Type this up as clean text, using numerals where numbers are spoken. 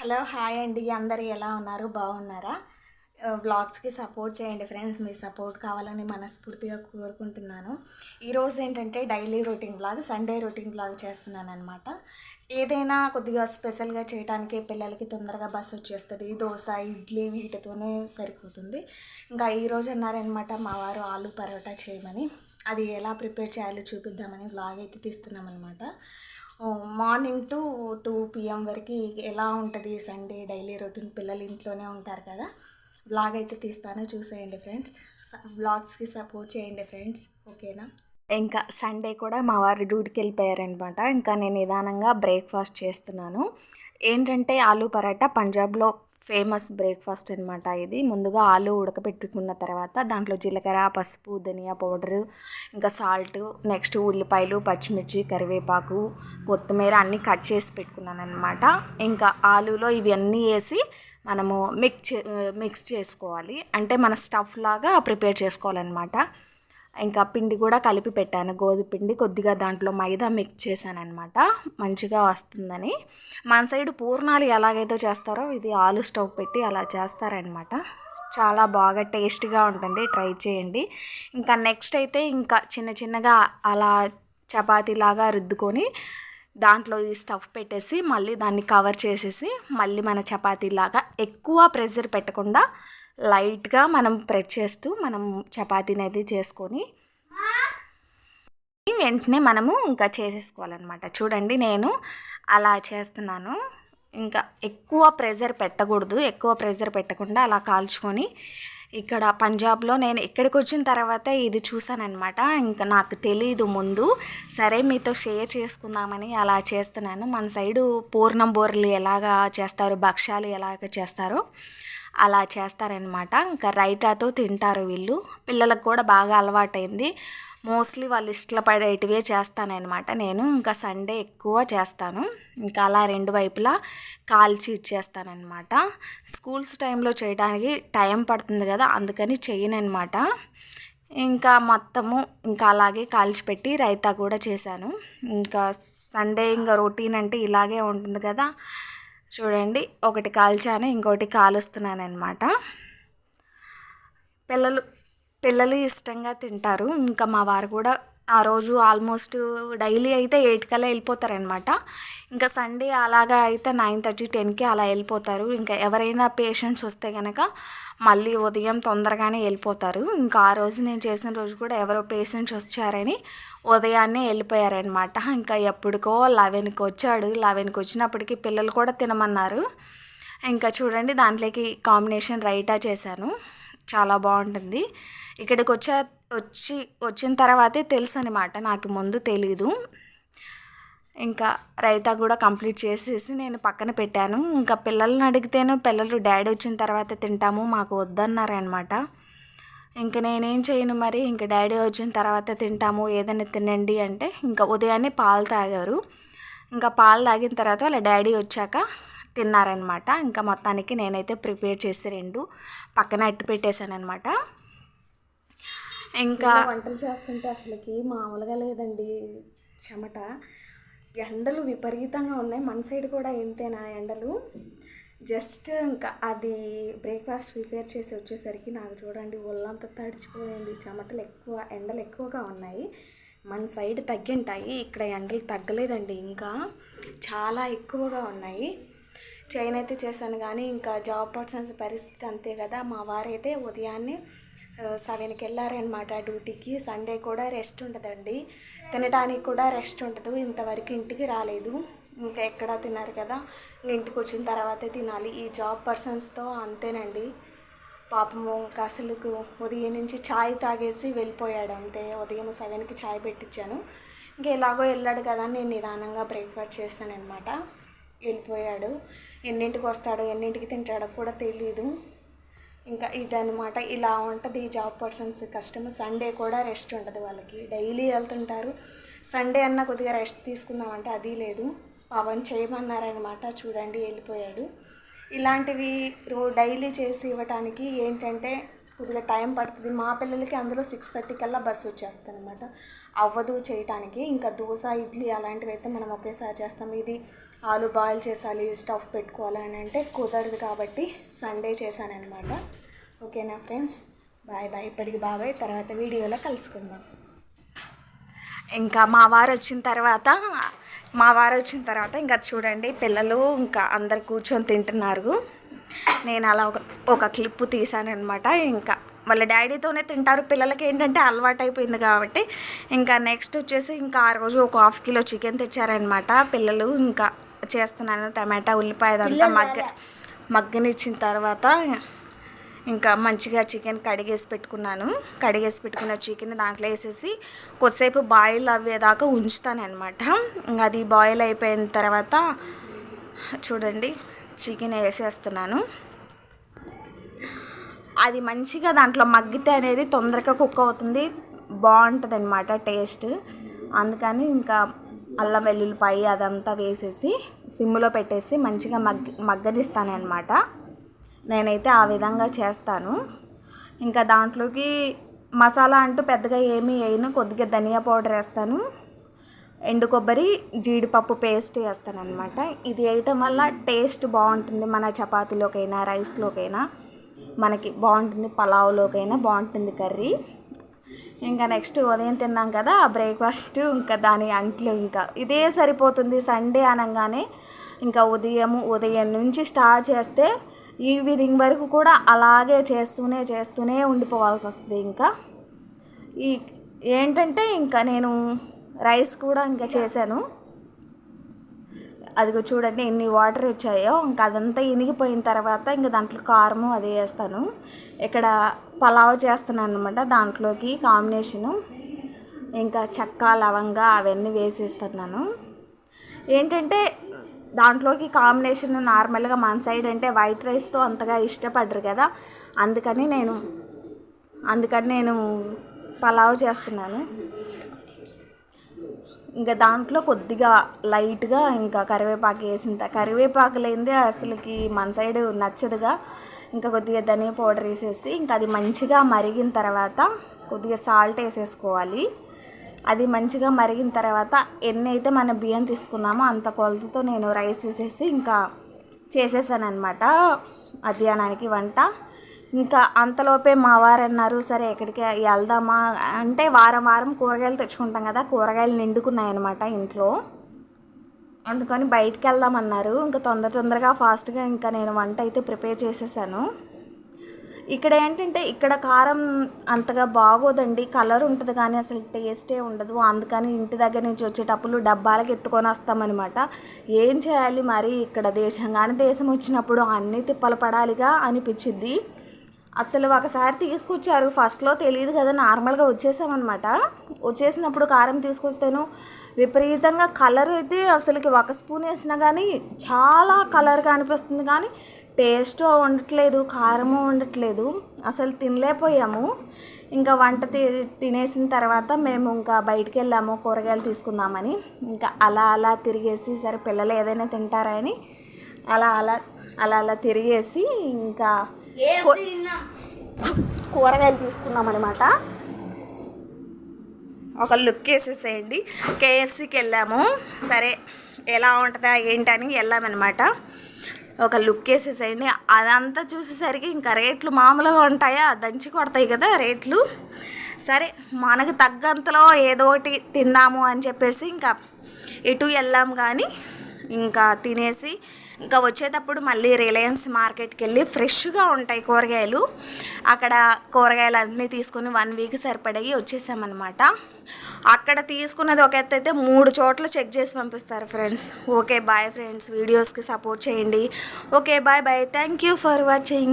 Hello hi అండి, అందరు ఎలా ఉన్నారు? బాగున్నారా? వ్లాగ్స్కి సపోర్ట్ చేయండి ఫ్రెండ్స్. మీ సపోర్ట్ కావాలని మనస్ఫూర్తిగా కోరుకుంటున్నాను. ఈరోజు ఏంటంటే daily routine blog, Sunday routine blog చేస్తున్నాను అనమాట. ఏదైనా కొద్దిగా స్పెషల్గా చేయడానికి పిల్లలకి తొందరగా బస్సు వచ్చేస్తుంది. దోశ, ఇడ్లీ వీటితోనే సరిపోతుంది. ఇంకా ఈరోజు అన్నారనమాట మా వారు ఆలు పరోటా చేయమని. అది ఎలా ప్రిపేర్ చేయాలో చూపిద్దామని వ్లాగ్ అయితే తీస్తున్నామన్నమాట. మార్నింగ్ టు 2 PM వరకు ఎలా ఉంటుంది సండే డైలీ రొటీన్. పిల్లలు ఇంట్లోనే ఉంటారు కదా, బ్లాగ్ అయితే తీస్తాను, చూసేయండి ఫ్రెండ్స్. బ్లాగ్స్కి సపోర్ట్ చేయండి ఫ్రెండ్స్, ఓకేనా? ఇంకా సండే కూడా మా వారు డ్యూటీకి వెళ్ళిపోయారనమాట. ఇంకా నేను నిదానంగా బ్రేక్ఫాస్ట్ చేస్తున్నాను. ఏంటంటే ఆలూ పరాటా పంజాబ్లో ఫేమస్ బ్రేక్ఫాస్ట్ అనమాట. ఇది ముందుగా ఆలు ఉడకపెట్టుకున్న తర్వాత దాంట్లో జీలకర్ర, పసుపు, ధనియా పౌడరు, ఇంకా సాల్ట్, నెక్స్ట్ ఉల్లిపాయలు, పచ్చిమిర్చి, కరివేపాకు, కొత్తిమీర అన్నీ కట్ చేసి పెట్టుకున్నాను అనమాట. ఇంకా ఆలూలో ఇవన్నీ వేసి మనము మిక్స్ చేసుకోవాలి. అంటే మన స్టఫ్ లాగా ప్రిపేర్ చేసుకోవాలన్నమాట. ఇంకా పిండి కూడా కలిపి పెట్టాను, గోధుమ పిండి కొద్దిగా దాంట్లో మైదా మిక్స్ చేశాను అనమాట, మంచిగా వస్తుందని. మన సైడ్ పూర్ణాలు ఎలాగైతే చేస్తారో ఇది ఆలు స్టవ్ పెట్టి అలా చేస్తారనమాట. చాలా బాగా టేస్ట్గా ఉంటుంది, ట్రై చేయండి. ఇంకా నెక్స్ట్ అయితే ఇంకా చిన్న చిన్నగా అలా చపాతీలాగా రుద్దుకొని దాంట్లో ఈ స్టఫ్ పెట్టేసి మళ్ళీ దాన్ని కవర్ చేసేసి మళ్ళీ మన చపాతీలాగా ఎక్కువ ప్రెషర్ పెట్టకుండా లైట్గా మనం ప్రెస్ చేస్తూ మనం చపాతీని అయితే చేసుకొని వెంటనే మనము ఇంకా చేసేసుకోవాలన్నమాట. చూడండి నేను అలా చేస్తున్నాను. ఇంకా ఎక్కువ ప్రెషర్ పెట్టకూడదు, ఎక్కువ ప్రెషర్ పెట్టకుండా అలా కాల్చుకొని. ఇక్కడ పంజాబ్లో నేను ఇక్కడికి వచ్చిన తర్వాత ఇది చూసానన్నమాట. ఇంకా నాకు తెలీదు ముందు, సరే మీతో షేర్ చేసుకుందామని అలా చేస్తున్నాను. మన సైడు పూర్ణం బూరెలు ఎలాగా చేస్తారు, భక్షాలు ఎలాగ చేస్తారో అలా చేస్తారనమాట. ఇంకా రైతాతో తింటారు వీళ్ళు. పిల్లలకు కూడా బాగా అలవాటైంది. మోస్ట్లీ వాళ్ళు ఇష్టపడేటివే చేస్తానన్నమాట నేను. ఇంకా సండే ఎక్కువ చేస్తాను. ఇంకా అలా రెండు వైపులా కాల్చి ఇచ్చేస్తానన్నమాట. స్కూల్స్ టైంలో చేయడానికి టైం పడుతుంది కదా, అందుకని చేయనన్నమాట. ఇంకా మొత్తము ఇంకా అలాగే కాల్చిపెట్టి రైతా కూడా చేశాను. ఇంకా సండే ఇంకా రొటీన్ అంటే ఇలాగే ఉంటుంది కదా. చూడండి, ఒకటి కాల్చాను, ఇంకోటి కాలుస్తున్నాను అనమాట. పిల్లలు ఇష్టంగా తింటారు. ఇంకా మా వారు కూడా ఆ రోజు ఆల్మోస్ట్ డైలీ అయితే 8 కల్లా వెళ్ళిపోతారనమాట. ఇంకా సండే అలాగా అయితే 9:30, 10కి అలా వెళ్ళిపోతారు. ఇంకా ఎవరైనా పేషెంట్స్ వస్తే కనుక మళ్ళీ ఉదయం తొందరగానే వెళ్ళిపోతారు. ఇంకా ఆ రోజు నేను చేసిన రోజు కూడా ఎవరో పేషెంట్స్ వచ్చారని ఉదయాన్నే వెళ్ళిపోయారనమాట. ఇంకా ఎప్పటికో 11కి వచ్చాడు. 11కి వచ్చినప్పటికీ పిల్లలు కూడా తినమన్నారు. ఇంకా చూడండి, దాంట్లోకి కాంబినేషన్ రైతా చేశాను, చాలా బాగుంటుంది. ఇక్కడికి వచ్చిన తర్వాతే తెలుసు అనమాట, నాకు ముందు తెలీదు. ఇంకా రైతా కూడా కంప్లీట్ చేసేసి నేను పక్కన పెట్టాను. ఇంకా పిల్లల్ని అడిగితేను పిల్లలు డాడీ వచ్చిన తర్వాత తింటాము మాకు వద్దన్నారనమాట. ఇంకా నేనేం చేయను మరి, ఇంకా డాడీ వచ్చిన తర్వాత తింటాము ఏదైనా తినండి అంటే ఇంకా ఉదయాన్నే పాలు తాగారు. ఇంకా పాలు తాగిన తర్వాత వాళ్ళ డాడీ వచ్చాక తిన్నారనమాట. ఇంకా మొత్తానికి నేనైతే ప్రిపేర్ చేసి 2 పక్కన అట్టు పెట్టేశాను అనమాట. ఇంకా వంటలు చేస్తుంటే అసలుకి మామూలుగా లేదండి, చెమట. ఎండలు విపరీతంగా ఉన్నాయి, మన సైడ్ కూడా ఇంతేనా ఎండలు? జస్ట్ ఇంకా అది బ్రేక్ఫాస్ట్ ప్రిపేర్ చేసి వచ్చేసరికి నాకు చూడండి ఒళ్ళంతా తడిచిపోయింది. చెమటలు ఎక్కువ, ఎండలు ఎక్కువగా ఉన్నాయి. మన సైడ్ తగ్గింటాయి, ఇక్కడ ఎండలు తగ్గలేదండి, ఇంకా చాలా ఎక్కువగా ఉన్నాయి. చైన్ అయితే చేశాను కానీ ఇంకా జాబ్ పర్సన్స్ పరిస్థితి అంతే కదా. మా వారైతే ఉదయాన్నే 7కి వెళ్ళారనమాట డ్యూటీకి. సండే కూడా రెస్ట్ ఉంటుందండి, తినడానికి కూడా రెస్ట్ ఉండదు. ఇంతవరకు ఇంటికి రాలేదు, ఇంకా ఎక్కడా తిన్నారు కదా, ఇంటికి వచ్చిన తర్వాతే తినాలి. ఈ జాబ్ పర్సన్స్తో అంతేనండి పాపము. ఇంకా అసలు ఉదయం నుంచి ఛాయ్ తాగేసి వెళ్ళిపోయాడు అంతే. ఉదయం 7కి ఛాయ్ పెట్టించాను. ఇంకా ఎలాగో వెళ్ళాడు కదా, నేను నిదానంగా బ్రేక్ఫాస్ట్ చేస్తానన్నమాట. వెళ్ళిపోయాడు. ఎన్నింటికి వస్తాడో ఎన్నింటికి తింటాడో కూడా తెలీదు. ఇంకా ఇదనమాట, ఇలా ఉంటుంది జాబ్ పర్సన్స్ కష్టము. సండే కూడా రెస్ట్ ఉండదు వాళ్ళకి, డైలీ వెళ్తుంటారు. సండే అన్న కొద్దిగా రెస్ట్ తీసుకుందామంటే అది లేదు. పవన్ చేయమన్నారనమాట, చూడండి వెళ్ళిపోయాడు. ఇలాంటివి డైలీ చేసి ఇవ్వటానికి ఏంటంటే కొద్దిగా టైం పడుతుంది. మా పిల్లలకి అందులో 6:30 కల్లా బస్సు వచ్చేస్తుంది అనమాట, అవ్వదు చేయటానికి. ఇంకా దోశ, ఇడ్లీ అలాంటివి అయితే మనం ఒకేసారి చేస్తాం. ఇది ఆలు బాయిల్ చేసాలి, స్టఫ్ పెట్టుకోవాలి అని అంటే కుదరదు కాబట్టి సండే చేశాను అనమాట. ఓకేనా ఫ్రెండ్స్, బాయ్ బాయ్. ఇప్పటికి బాబాయ్, తర్వాత వీడియోలో కలుసుకుందాం. ఇంకా మా వారు వచ్చిన తర్వాత ఇంకా చూడండి, పిల్లలు ఇంకా అందరు కూర్చొని తింటున్నారు. నేను అలా ఒక క్లిప్ తీసానమాట. ఇంకా వాళ్ళ డాడీతోనే తింటారు. పిల్లలకి ఏంటంటే అలవాటు అయిపోయింది కాబట్టి ఇంకా నెక్స్ట్ వచ్చేసి ఇంకా ఆ రోజు ఒక 1/2 కిలో చికెన్ తెచ్చారనమాట పిల్లలు. ఇంకా చేస్తున్నాను, టమాటా ఉల్లిపాయ అదంతా మగ్గనిచ్చిన తర్వాత ఇంకా మంచిగా చికెన్ కడిగేసి పెట్టుకున్న చికెన్ దాంట్లో వేసేసి కొద్దిసేపు బాయిల్ అయ్యేదాకా ఉంచుతాను అనమాట. ఇంకా అది బాయిల్ అయిపోయిన తర్వాత చూడండి చికెన్ వేసేస్తున్నాను. అది మంచిగా దాంట్లో మగ్గితే అనేది తొందరగా కుక్ అవుతుంది, బాగుంటుంది అనమాట టేస్ట్. అందుకని ఇంకా అల్లం వెల్లుల్లిపాయ అదంతా వేసేసి సిమ్లో పెట్టేసి మంచిగా మగ్గనిస్తాను అనమాట. నేనైతే ఆ విధంగా చేస్తాను. ఇంకా దాంట్లోకి మసాలా అంటూ పెద్దగా ఏమీ వేయను, కొద్దిగా ధనియా పౌడర్ వేస్తాను, ఎండు కొబ్బరి జీడిపప్పు పేస్ట్ వేస్తాను అనమాట. ఇది వేయటం వల్ల టేస్ట్ బాగుంటుంది, మన చపాతీలోకైనా రైస్లోకైనా మనకి బాగుంటుంది, పలావ్లోకైనా బాగుంటుంది కర్రీ. ఇంకా నెక్స్ట్ ఉదయం తిన్నాం కదా బ్రేక్ఫాస్ట్, ఇంకా దాని అంట్లు ఇంకా ఇదే సరిపోతుంది. సండే అనగానే ఇంకా ఉదయం నుంచి స్టార్ట్ చేస్తే ఈవినింగ్ వరకు కూడా అలాగే చేస్తూనే ఉండిపోవాల్సి వస్తుంది. ఇంకా ఏంటంటే ఇంకా నేను రైస్ కూడా ఇంకా చేశాను. అదిగో చూడండి ఎన్ని వాటర్ వచ్చాయో. ఇంకా అదంతా ఇనిగిపోయిన తర్వాత ఇంకా దాంట్లో కారము అది వేస్తాను. ఇక్కడ పలావ్ చేస్తున్నాను అనమాట, దాంట్లోకి కాంబినేషను ఇంకా చెక్క లవంగా అవన్నీ వేసేస్తున్నాను. ఏంటంటే దాంట్లోకి కాంబినేషన్ నార్మల్గా మన సైడ్ అంటే వైట్ రైస్తో అంతగా ఇష్టపడరు కదా, అందుకని నేను పలావ్ చేస్తున్నాను. ఇంకా దాంట్లో కొద్దిగా లైట్గా ఇంకా కరివేపాకు లేనిదే అసలుకి మన సైడ్ నచ్చదుగా. ఇంకా కొద్దిగా ధనియా పౌడర్ వేసేసి ఇంకా అది మంచిగా మరిగిన తర్వాత కొద్దిగా సాల్ట్ వేసేసుకోవాలి. అది మంచిగా మరిగిన తర్వాత ఎన్ని అయితే మన బియ్యం తీసుకున్నామో అంత కొలతతో నేను రైస్ వేసేసి ఇంకా చేసేసాను అనమాట మధ్యాహ్నానికి వంట. ఇంకా అంతలోపే మా వారు అన్నారు, సరే ఎక్కడికి వెళ్దామా అంటే వారం కూరగాయలు తెచ్చుకుంటాం కదా, కూరగాయలు నిండుకున్నాయి అనమాట ఇంట్లో, అందుకని బయటికి వెళ్దామన్నారు. ఇంకా తొందరగా ఫాస్ట్గా ఇంకా నేను వంట అయితే ప్రిపేర్ చేసేసాను. ఇక్కడ ఏంటంటే ఇక్కడ కారం అంతగా బాగోదండి, కలర్ ఉంటుంది కానీ అసలు టేస్టే ఉండదు. అందుకని ఇంటి దగ్గర నుంచి వచ్చేటప్పుడు డబ్బాలకు ఎత్తుకొని వస్తామన్నమాట. ఏం చేయాలి మరి, ఇక్కడ దేశం వచ్చినప్పుడు అన్నీ తిప్పలు పడాలిగా అనిపించింది. అసలు ఒకసారి తీసుకొచ్చారు, ఫస్ట్లో తెలియదు కదా, నార్మల్గా వచ్చేసామన్నమాట. వచ్చేసినప్పుడు కారం తీసుకొస్తాను, విపరీతంగా కలర్ అయితే అసలుకి 1 స్పూన్ వేసినా కానీ చాలా కలర్గా అనిపిస్తుంది, కానీ టేస్ట్ ఉండట్లేదు, కారము ఉండట్లేదు, అసలు తినలేకపోయాము. ఇంకా వంట తినేసిన తర్వాత మేము ఇంకా బయటికి వెళ్ళాము కూరగాయలు తీసుకుందామని. ఇంకా అలా తిరిగేసి సరే పిల్లలు ఏదైనా తింటారా అని అలా తిరిగేసి ఇంకా కూరగాయలు తీసుకున్నామన్నమాట. ఒక లుక్ వేసేసేయండి. KFCకి వెళ్ళాము, సరే ఎలా ఉంటుందా ఏంటని వెళ్ళామన్నమాట. ఒక లుక్ వేసేసేయండి. అదంతా చూసేసరికి ఇంకా రేట్లు మామూలుగా ఉంటాయా, దంచి కొడతాయి కదా రేట్లు. సరే మనకు తగ్గంతలో ఏదో ఒకటి తిందాము అని చెప్పేసి ఇంకా ఎటు వెళ్ళాం కానీ ఇంకా తినేసి ఇంకా వచ్చేటప్పుడు మళ్ళీ రిలయన్స్ మార్కెట్కి వెళ్ళి ఫ్రెష్గా ఉంటాయి కూరగాయలు, అక్కడ కూరగాయలు అన్నీ తీసుకుని 1 వీక్ సరిపడయి వచ్చేసామన్నమాట. అక్కడ తీసుకున్నది ఒక ఎత్తు అయితే 3 చోట్ల చెక్ చేసి పంపిస్తారు ఫ్రెండ్స్. ఓకే బాయ్ ఫ్రెండ్స్, వీడియోస్కి సపోర్ట్ చేయండి. Okay bye. Thank you for watching.